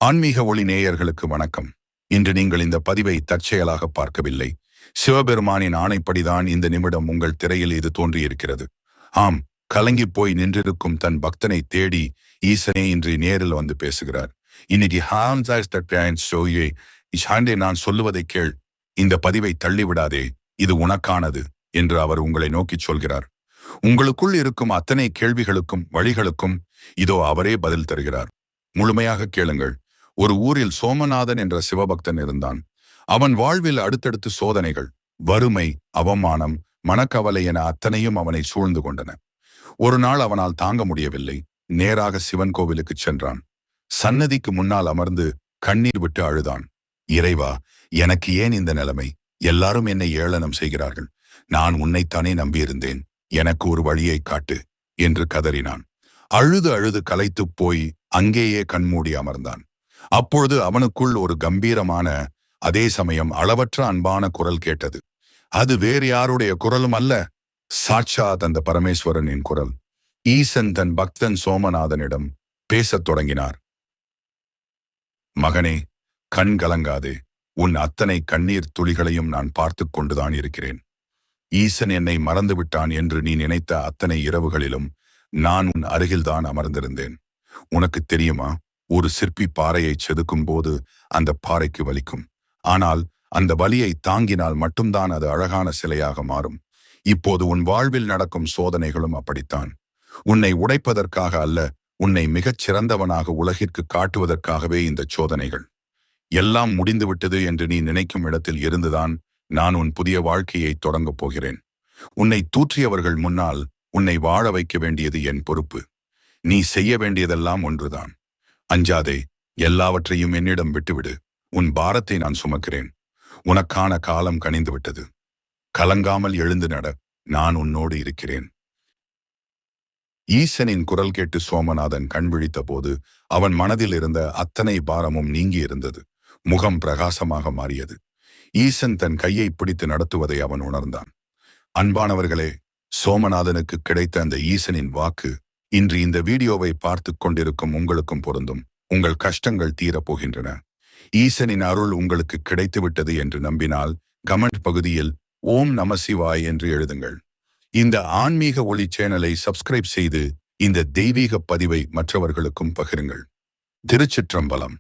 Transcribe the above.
ஆன்மீக ஒளி நேயர்களுக்கு வணக்கம். இன்று நீங்கள் இந்த பதிவை தற்செயலாக பார்க்கவில்லை. சிவபெருமானின் ஆணைப்படிதான் இந்த நிமிடம் உங்கள் திரையில் இது தோன்றியிருக்கிறது. ஆம், கலங்கி போய் நின்றிருக்கும் தன் பக்தனை தேடி ஈசனே இன்று நேரில் வந்து பேசுகிறார். இன்னைக்கு நான் சொல்லுவதை கேள், இந்த பதிவை தள்ளிவிடாதே, இது உனக்கானது என்று அவர் உங்களை நோக்கி சொல்கிறார். உங்களுக்குள் இருக்கும் அத்தனை கேள்விகளுக்கும் வழிகளுக்கும் இதோ அவரே பதில் தருகிறார். முழுமையாக கேளுங்கள். ஒரு ஊரில் சோமநாதன் என்ற சிவபக்தன் இருந்தான். அவன் வாழ்வில் அடுத்தடுத்து சோதனைகள், வறுமை, அவமானம், மனக்கவலை என அத்தனையும் அவனை சூழ்ந்து கொண்டன. ஒரு நாள் அவனால் தாங்க முடியவில்லை. நேராக சிவன் கோவிலுக்கு சென்றான். சன்னதிக்கு முன்னால் அமர்ந்து கண்ணீர் விட்டு அழுதான். இறைவா, எனக்கு ஏன் இந்த நிலைமை? எல்லாரும் என்னை ஏளனம் செய்கிறார்கள். நான் உன்னைத்தானே நம்பியிருந்தேன். எனக்கு ஒரு வழியை காட்டு என்று கதறினான். அழுது அழுது களைத்துப் போய் அங்கேயே கண்மூடி அமர்ந்தான். அப்பொழுது அவனுக்குள் ஒரு கம்பீரமான, அதே சமயம் அளவற்ற அன்பான குரல் கேட்டது. அது வேறு யாருடைய குரலும் அல்ல, சாட்சாத் அந்த பரமேஸ்வரனின் குரல். ஈசன் தன் பக்தன் சோமநாதனிடம் பேசத் தொடங்கினார். மகனே, கண் கலங்காதே. உன் அத்தனை கண்ணீர் துளிகளையும் நான் பார்த்து கொண்டுதான் இருக்கிறேன். ஈசன் என்னை மறந்துவிட்டான் என்று நீ நினைத்த அத்தனை இரவுகளிலும் நான் உன் அருகில்தான் அமர்ந்திருந்தேன். உனக்கு தெரியுமா, ஒரு சிற்பி பாறையை செதுக்கும் போது அந்த பாறைக்கு வலிக்கும். ஆனால் அந்த வலியை தாங்கினால் மட்டும்தான் அது அழகான சிலையாக மாறும். இப்போது உன் வாழ்வில் நடக்கும் சோதனைகளும் அப்படித்தான். உன்னை உடைப்பதற்காக அல்ல, உன்னை மிகச் சிறந்தவனாக உலகிற்கு காட்டுவதற்காகவே இந்த சோதனைகள். எல்லாம் முடிந்துவிட்டது என்று நீ நினைக்கும் இடத்தில் இருந்துதான் நான் உன் புதிய வாழ்க்கையை தொடங்கப் போகிறேன். உன்னை தூற்றியவர்கள் முன்னால் உன்னை வாழ வைக்க வேண்டியது என் பொறுப்பு. நீ செய்ய வேண்டியதெல்லாம் ஒன்றுதான். அஞ்சாதே, எல்லாவற்றையும் என்னிடம் விட்டுவிடு. உன் பாரத்தை நான் சுமக்கிறேன். உனக்கான காலம் கனிந்து விட்டது. கலங்காமல் எழுந்து நட, நான் உன்னோடு இருக்கிறேன். ஈசனின் குரல் கேட்டு சோமநாதன் கண் விழித்த போது அவன் மனதில் இருந்த அத்தனை பாரமும் நீங்கி இருந்தது. முகம் பிரகாசமாக மாறியது. ஈசன் தன் கையை பிடித்து நடத்துவதை அவன் உணர்ந்தான். அன்பானவர்களே, சோமநாதனுக்கு கிடைத்த அந்த ஈசனின் வாக்கு இன்று இந்த வீடியோவை பார்த்து கொண்டிருக்கும் உங்களுக்கும் பொருந்தும். உங்கள் கஷ்டங்கள் தீரப்போகின்றன. ஈசனின் அருள் உங்களுக்கு கிடைத்துவிட்டது என்று நம்பினால் கமெண்ட் பகுதியில் ஓம் நம சிவாய் என்று எழுதுங்கள். இந்த ஆன்மீக ஒளி சேனலை சப்ஸ்கிரைப் செய்து இந்த தெய்வீக பதிவை மற்றவர்களுக்கும் பகிருங்கள். திருச்சிற்றம்பலம்.